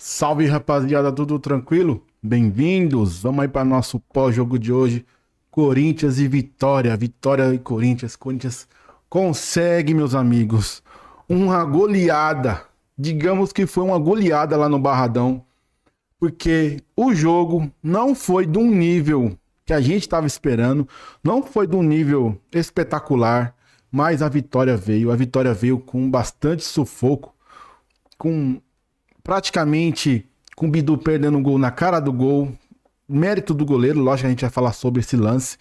Salve, rapaziada, tudo tranquilo? Bem-vindos! Vamos aí para nosso pós-jogo de hoje. Corinthians e Vitória. Vitória e Corinthians. Corinthians consegue, meus amigos, uma goleada. Digamos que foi uma goleada lá no Barradão, porque o jogo não foi de um nível que a gente estava esperando, não foi de um nível espetacular, mas a vitória veio. A vitória veio com bastante sufoco, com praticamente com o Bidu perdendo um gol na cara do gol. Mérito do goleiro, lógico que a gente vai falar sobre esse lance.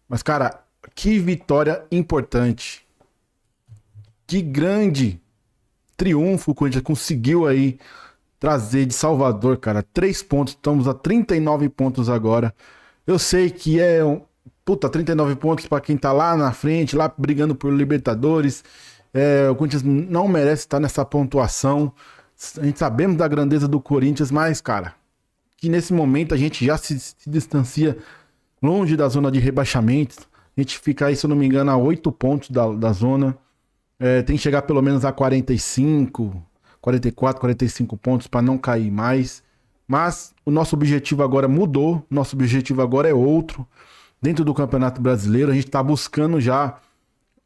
Mas, cara, que vitória importante. Que grande triunfo o Corinthians conseguiu aí trazer de Salvador, cara. 3 pontos, estamos a 39 pontos agora. Eu sei que é um. Puta, 39 pontos pra quem tá lá na frente, lá brigando por Libertadores. O Corinthians não merece estar nessa pontuação. A gente sabemos da grandeza do Corinthians, mas, cara, que nesse momento a gente já se distancia longe da zona de rebaixamento. A gente fica aí, se eu não me engano, a 8 pontos da zona. Tem que chegar pelo menos a 45, 44, 45 pontos para não cair mais. Mas o nosso objetivo agora mudou, nosso objetivo agora é outro. Dentro do Campeonato Brasileiro, a gente está buscando já,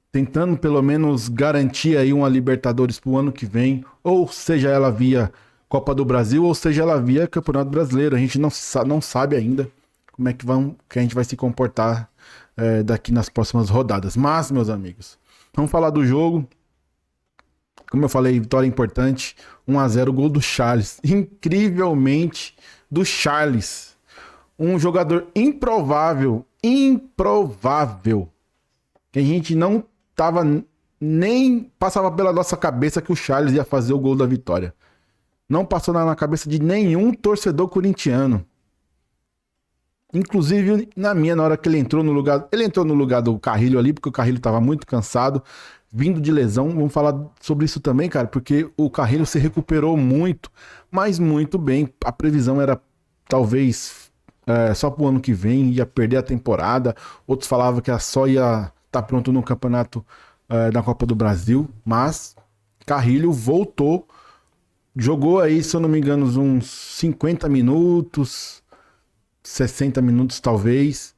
tentando pelo menos garantir aí uma Libertadores pro ano que vem, ou seja ela via Copa do Brasil, ou seja ela via Campeonato Brasileiro. A gente não sabe ainda como é que a gente vai se comportar daqui nas próximas rodadas. Mas, meus amigos, vamos falar do jogo. Como eu falei, vitória importante, 1-0, gol do Charles. Incrivelmente, do Charles. Um jogador improvável, que a gente não nem passava pela nossa cabeça que o Charles ia fazer o gol da vitória. Não passou na cabeça de nenhum torcedor corintiano. Inclusive na minha, na hora que ele entrou no lugar do Carrilho ali, porque o Carrilho estava muito cansado, vindo de lesão. Vamos falar sobre isso também, cara, porque o Carrilho se recuperou muito, mas muito bem. A previsão era talvez só pro ano que vem, ia perder a temporada. Outros falavam que só ia estar pronto no campeonato da Copa do Brasil, mas Carrilho voltou, jogou aí, se eu não me engano, uns 50 minutos, 60 minutos talvez.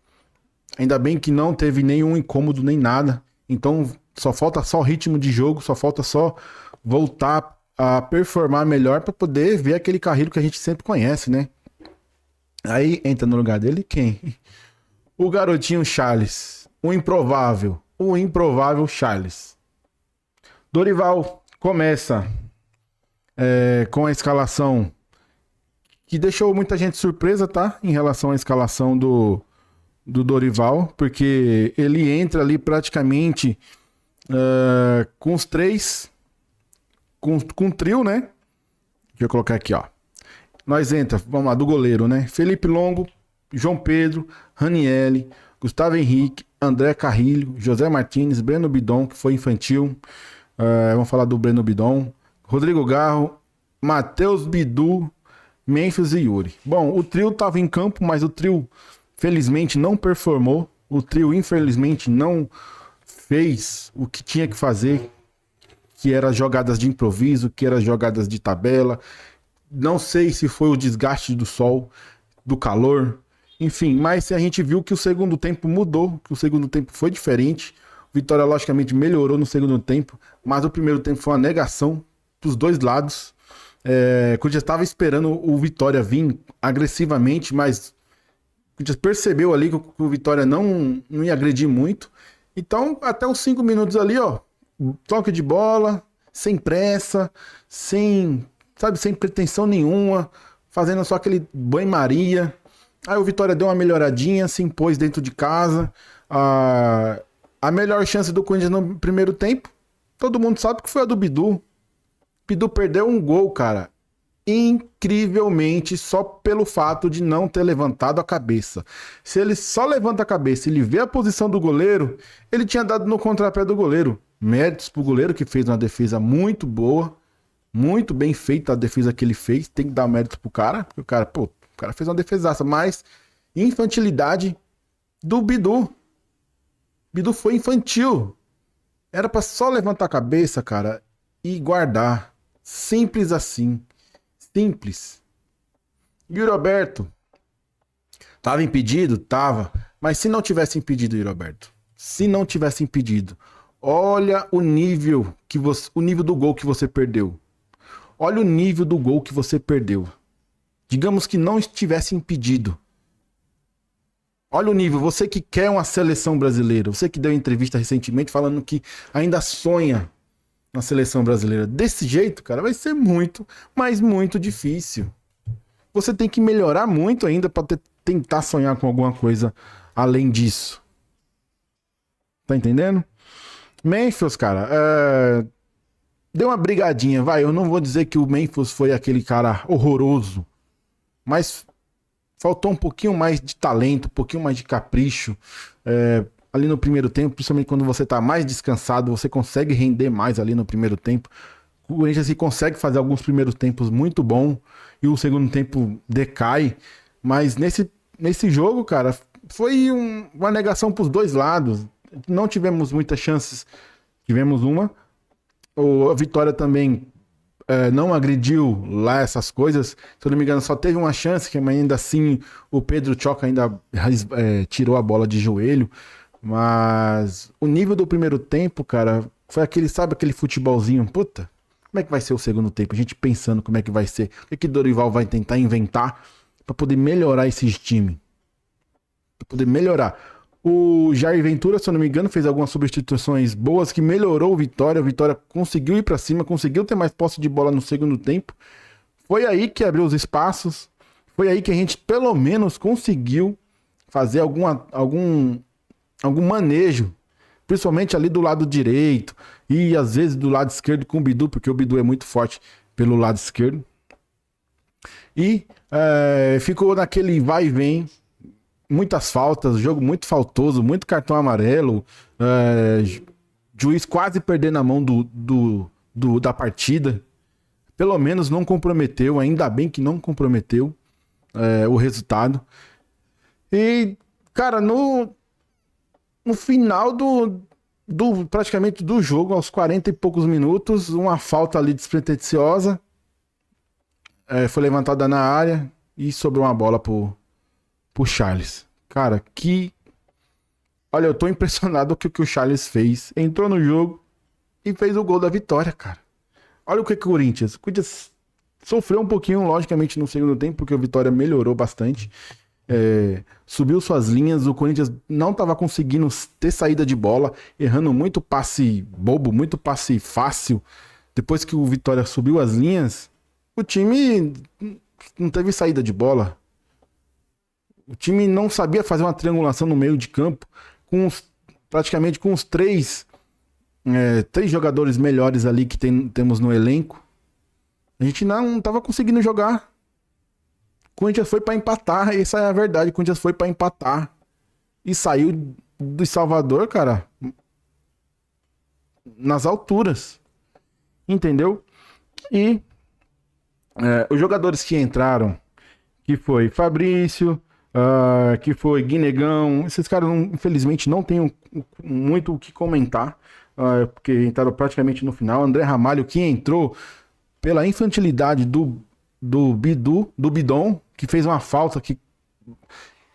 Ainda bem que não teve nenhum incômodo nem nada. Então só falta só ritmo de jogo, só falta só voltar a performar melhor para poder ver aquele Carrilho que a gente sempre conhece, né? Aí entra no lugar dele quem? O garotinho Charles, o improvável Charles. Dorival começa com a escalação que deixou muita gente surpresa, tá? Em relação à escalação do Dorival, porque ele entra ali praticamente com os três, com um trio, né? Deixa eu colocar aqui, ó. Nós entra, vamos lá, do goleiro, né? Felipe Longo, João Pedro, Ranielli, Gustavo Henrique, André Carrilho, José Martins, Breno Bidon, que foi infantil. Vamos falar do Breno Bidon. Rodrigo Garro, Matheus Bidu, Memphis e Yuri. Bom, o trio estava em campo, mas o trio, felizmente, não performou. O trio, infelizmente, não fez o que tinha que fazer, que era jogadas de improviso, que era jogadas de tabela. Não sei se foi o desgaste do sol, do calor, enfim, mas a gente viu que o segundo tempo mudou, que o segundo tempo foi diferente. O Vitória, logicamente, melhorou no segundo tempo, mas o primeiro tempo foi uma negação dos dois lados. Quando já estava esperando o Vitória vir agressivamente, mas já percebeu ali que o Vitória não ia agredir muito. Então, até os 5 minutos ali, ó, toque de bola, sem pressa, sem pretensão nenhuma, fazendo só aquele banho-maria. Aí o Vitória deu uma melhoradinha, se impôs dentro de casa. A melhor chance do Corinthians no primeiro tempo, todo mundo sabe que foi a do Bidu. Bidu perdeu um gol, cara, incrivelmente, só pelo fato de não ter levantado a cabeça. Se ele só levanta a cabeça e ele vê a posição do goleiro, ele tinha dado no contrapé do goleiro. Méritos pro goleiro, que fez uma defesa muito boa, muito bem feita a defesa que ele fez. Tem que dar mérito pro cara, porque o cara fez uma defesaça, mas infantilidade do Bidu. Bidu foi infantil. Era pra só levantar a cabeça, cara, e guardar. Simples assim. Simples. Yuri Alberto. Tava impedido? Tava. Mas se não tivesse impedido, Yuri Alberto. Se não tivesse impedido. Olha o nível o nível do gol que você perdeu. Olha o nível do gol que você perdeu. Digamos que não estivesse impedido. Olha o nível. Você que quer uma seleção brasileira. Você que deu entrevista recentemente falando que ainda sonha na seleção brasileira. Desse jeito, cara, vai ser muito, mas muito difícil. Você tem que melhorar muito ainda para tentar sonhar com alguma coisa além disso. Tá entendendo? Memphis, cara, deu uma brigadinha, vai. Eu não vou dizer que o Memphis foi aquele cara horroroso, mas faltou um pouquinho mais de talento, um pouquinho mais de capricho ali no primeiro tempo, principalmente quando você tá mais descansado, você consegue render mais ali no primeiro tempo. O Corinthians consegue fazer alguns primeiros tempos muito bom e o segundo tempo decai, mas nesse jogo, cara, foi uma negação pros dois lados. Não tivemos muitas chances, tivemos uma. A Vitória também não agrediu lá essas coisas. Se eu não me engano, só teve uma chance, que ainda assim o Pedro Choca ainda tirou a bola de joelho. Mas o nível do primeiro tempo, cara, foi sabe aquele futebolzinho? Puta, como é que vai ser o segundo tempo? A gente pensando como é que vai ser. O que Dorival vai tentar inventar pra poder melhorar esses times? Pra poder melhorar. O Jair Ventura, se eu não me engano, fez algumas substituições boas que melhorou o Vitória. A Vitória conseguiu ir pra cima, conseguiu ter mais posse de bola no segundo tempo. Foi aí que abriu os espaços. Foi aí que a gente, pelo menos, conseguiu fazer algum manejo. Principalmente ali do lado direito. E às vezes do lado esquerdo com o Bidu, porque o Bidu é muito forte pelo lado esquerdo. E ficou naquele vai e vem. Muitas faltas, jogo muito faltoso, muito cartão amarelo, juiz quase perdendo a mão da partida. Pelo menos não comprometeu, ainda bem que não comprometeu o resultado. E, cara, no final praticamente do jogo, aos 40 e poucos minutos, uma falta ali despretensiosa foi levantada na área e sobrou uma bola pro Charles. Cara, olha, eu tô impressionado com o que o Charles fez. Entrou no jogo e fez o gol da vitória, cara. Olha o que o Corinthians sofreu um pouquinho, logicamente, no segundo tempo, porque o Vitória melhorou bastante. Subiu suas linhas, o Corinthians não tava conseguindo ter saída de bola, errando muito passe bobo, muito passe fácil. Depois que o Vitória subiu as linhas, o time não teve saída de bola. O time não sabia fazer uma triangulação no meio de campo, praticamente com os três jogadores melhores ali que temos no elenco. A gente não estava conseguindo jogar. O Corinthians foi para empatar, essa é a verdade. O Corinthians foi para empatar e saiu do Salvador, cara, nas alturas. Entendeu? E os jogadores que entraram, que foi Fabrício, que foi Guinegão, esses caras infelizmente não tenho muito o que comentar, porque entraram praticamente no final. André Ramalho, que entrou pela infantilidade do Bidon, que fez uma falta que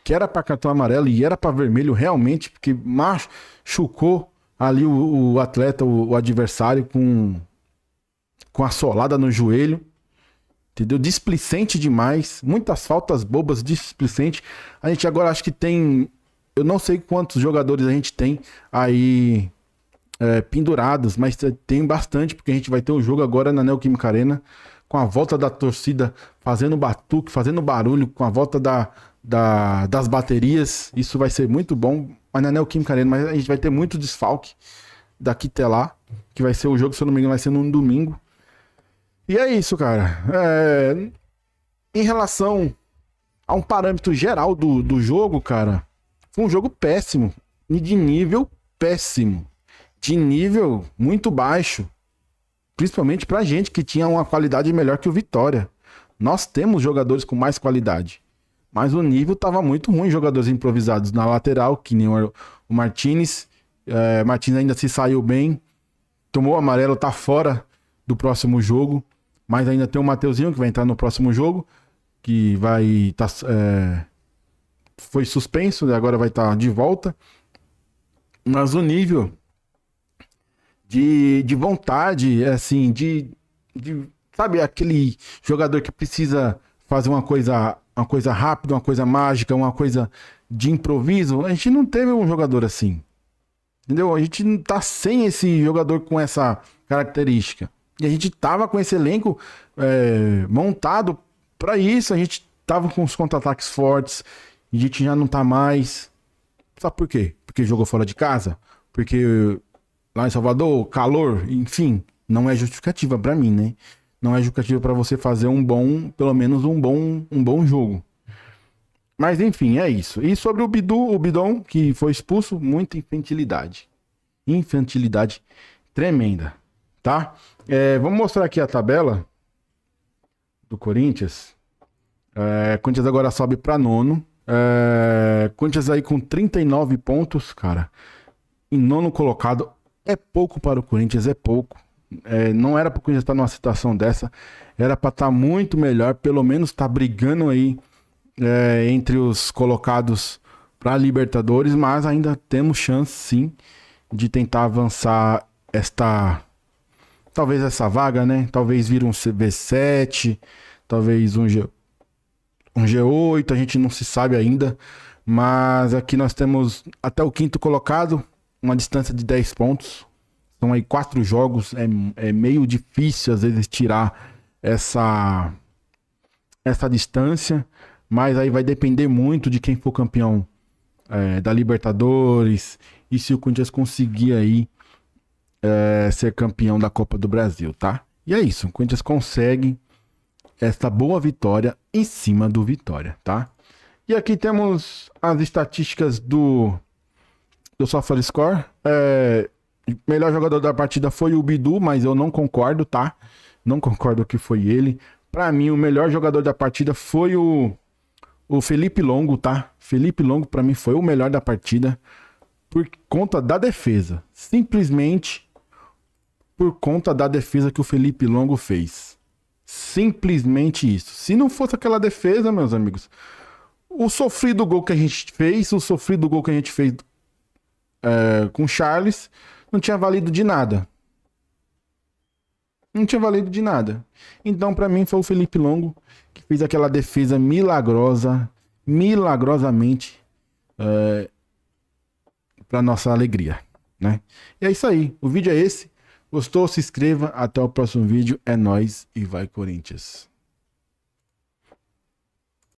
era para cartão amarelo e era para vermelho realmente, porque machucou ali o atleta, o adversário, com a solada no joelho. Entendeu? Displicente demais. Muitas faltas bobas, displicente. A gente agora acho que tem... Eu não sei quantos jogadores a gente tem aí pendurados, mas tem bastante, porque a gente vai ter um jogo agora na Neoquímica Arena, com a volta da torcida fazendo batuque, fazendo barulho, com a volta das baterias. Isso vai ser muito bom. Mas na Neoquímica Arena, mas a gente vai ter muito desfalque daqui até lá, que vai ser o jogo, se eu não me engano, vai ser num domingo. E é isso, cara. Em relação a um parâmetro geral do jogo, cara, foi um jogo péssimo. E de nível péssimo. De nível muito baixo. Principalmente pra gente que tinha uma qualidade melhor que o Vitória. Nós temos jogadores com mais qualidade. Mas o nível tava muito ruim. Jogadores improvisados na lateral, que nem o Martínez. Martínez ainda se saiu bem. Tomou o amarelo, tá fora do próximo jogo. Mas ainda tem o Mateuzinho, que vai entrar no próximo jogo, que vai foi suspenso, e agora vai estar de volta. Mas o nível de vontade, assim, sabe, aquele jogador que precisa fazer uma coisa rápida, uma coisa mágica, uma coisa de improviso, a gente não teve um jogador assim. Entendeu? A gente não tá sem esse jogador com essa característica. E a gente tava com esse elenco montado para isso. A gente tava com os contra-ataques fortes. E a gente já não tá mais. Sabe por quê? Porque jogou fora de casa? Porque lá em Salvador, calor, enfim, não é justificativa para mim, né? Não é justificativa para você fazer pelo menos um bom jogo. Mas enfim, é isso. E sobre o Bidon, que foi expulso, muita infantilidade. Infantilidade tremenda, tá? Vamos mostrar aqui a tabela do Corinthians. Corinthians agora sobe para nono. Corinthians aí com 39 pontos, cara. Em nono colocado. É pouco para o Corinthians, é pouco. Não era para o Corinthians estar numa situação dessa. Era para estar muito melhor. Pelo menos estar brigando aí entre os colocados para Libertadores. Mas ainda temos chance, sim, de tentar avançar talvez essa vaga, né? Talvez vir um V7, talvez um G8, a gente não se sabe ainda. Mas aqui nós temos até o quinto colocado, uma distância de 10 pontos. São aí 4 jogos, é meio difícil às vezes tirar essa distância, mas aí vai depender muito de quem for campeão da Libertadores e se o Corinthians conseguir aí ser campeão da Copa do Brasil, tá? E é isso, o Corinthians consegue esta boa vitória em cima do Vitória, tá? E aqui temos as estatísticas do SofaScore. Melhor jogador da partida foi o Bidu, mas eu não concordo, tá? Não concordo que foi ele. Pra mim, o melhor jogador da partida foi o Felipe Longo, tá? Felipe Longo, pra mim, foi o melhor da partida por conta da defesa. Simplesmente por conta da defesa que o Felipe Longo fez. Simplesmente isso. Se não fosse aquela defesa, meus amigos, o sofrido gol que a gente fez com o Charles, não tinha valido de nada. Não tinha valido de nada. Então, pra mim, foi o Felipe Longo que fez aquela defesa milagrosamente, pra nossa alegria, né? E é isso aí. O vídeo é esse. Gostou? Se inscreva. Até o próximo vídeo. É nóis e vai Corinthians.